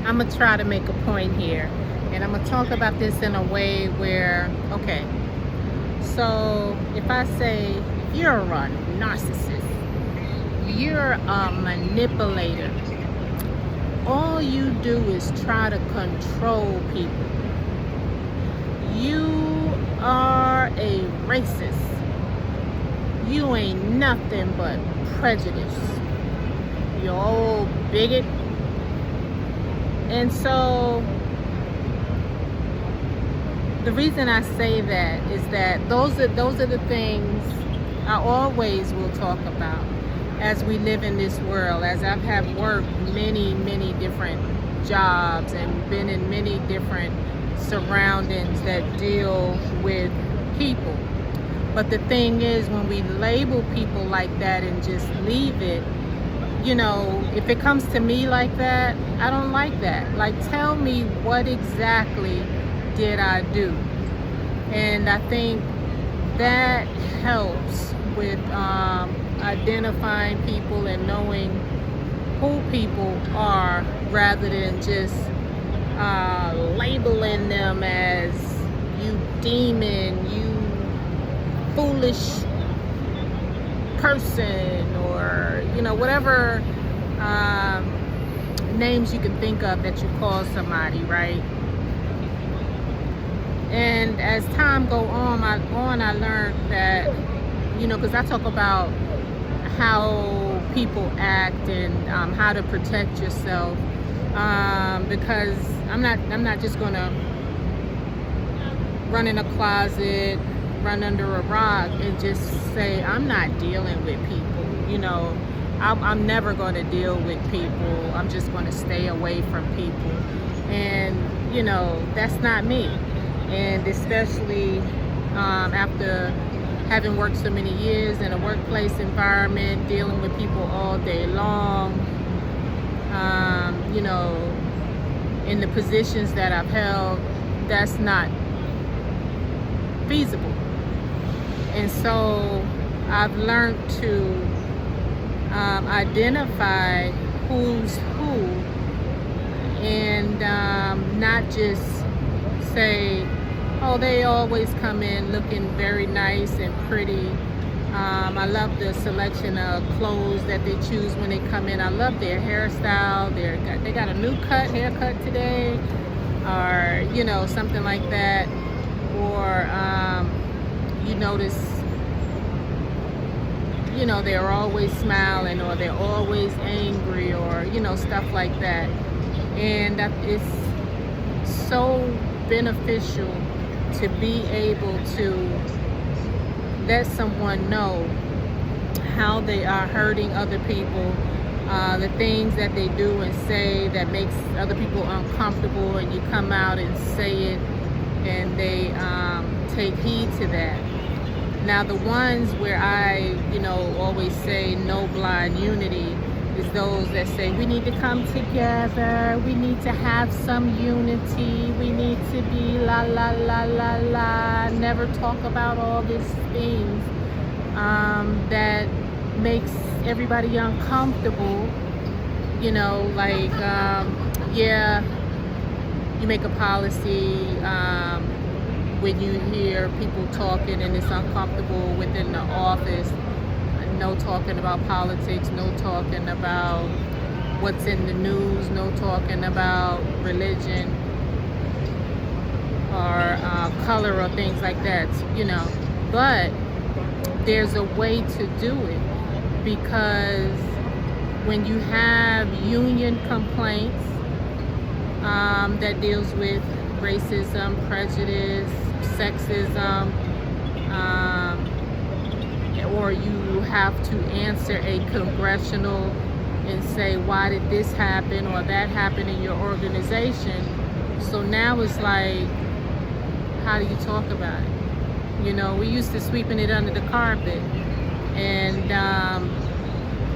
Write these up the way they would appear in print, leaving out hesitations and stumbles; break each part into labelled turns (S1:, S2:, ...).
S1: I'm gonna try to make a point here, and I'm gonna talk about this in a way where, okay, so if I say you're a narcissist, you're a manipulator, all you do is try to control people. You are a racist. You ain't nothing but prejudice. You old bigot. And so the reason I say that is that those are the things I always will talk about as we live in this world, as I've had worked many different jobs and been in many different surroundings that deal with people. But the thing is, when we label people like that and just leave it, if it comes to me like that, I don't like that. Like, tell me, what exactly did I do? And I think that helps with identifying people and knowing who people are, rather than just labeling them as you demon, you foolish person, or whatever names you can think of that you call somebody, right? And as time go on, I learned that, because I talk about how people act and how to protect yourself, because I'm not just gonna run in a closet, run under a rock, and just say I'm not dealing with people. I'm never going to deal with people. I'm just going to stay away from people. And that's not me. And especially after having worked so many years in a workplace environment, dealing with people all day long, in the positions that I've held, that's not feasible. And so I've learned to identify who's who, and not just say, oh, they always come in looking very nice and pretty. I love the selection of clothes that they choose when they come in. I love their hairstyle. They got a new haircut today, or something like that. Or you notice, they're always smiling, or they're always angry, or stuff like that. And it's so beneficial to be able to let someone know how they are hurting other people, the things that they do and say that makes other people uncomfortable, and you come out and say it, and they take heed to that. Now, the ones where I, always say no blind unity is those that say we need to come together, we need to have some unity, we need to be la la la la la, never talk about all these things that makes everybody uncomfortable. Like, yeah, you make a policy when you hear people talking and it's uncomfortable within the office. No talking about politics, no talking about what's in the news, no talking about religion or color or things like that, But there's a way to do it, because when you have union complaints that deals with racism, prejudice, sexism, or you have to answer a congressional and say, why did this happen or that happen in your organization? So now it's like, how do you talk about it? We used to sweeping it under the carpet and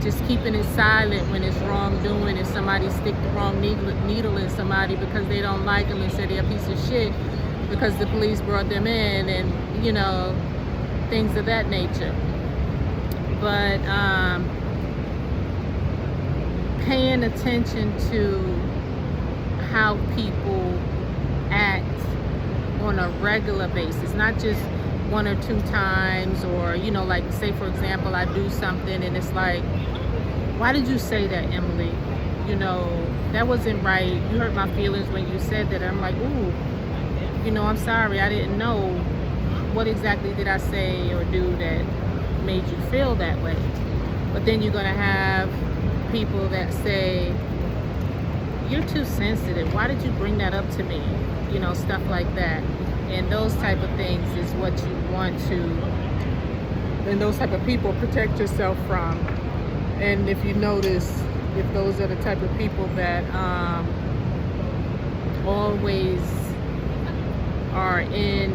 S1: just keeping it silent when it's wrongdoing. If somebody stick the wrong needle in somebody because they don't like them and say they're a piece of shit because the police brought them in, and things of that nature. But paying attention to how people act on a regular basis, not just one or two times, or like, say for example, I do something and it's like, why did you say that, Emily? That wasn't right. You hurt my feelings when you said that. I'm like, ooh, I'm sorry, I didn't know. What exactly did I say or do that made you feel that way? But then you're gonna have people that say, you're too sensitive, why did you bring that up to me? Stuff like that. And those type of things is what you want to, and those type of people, protect yourself from. And if you notice, if those are the type of people that always are in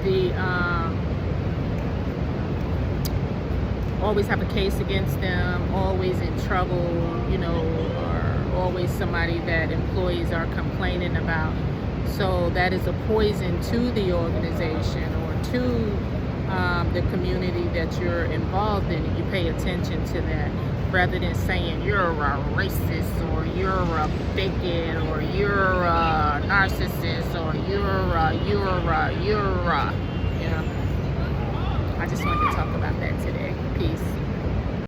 S1: the always have a case against them, always in trouble, or always somebody that employees are complaining about. So that is a poison to the organization or to the community that you're involved in. You pay attention to that, rather than saying you're a racist or you're a bigot or you're a narcissist or you're I just wanted to talk about that today. Peace.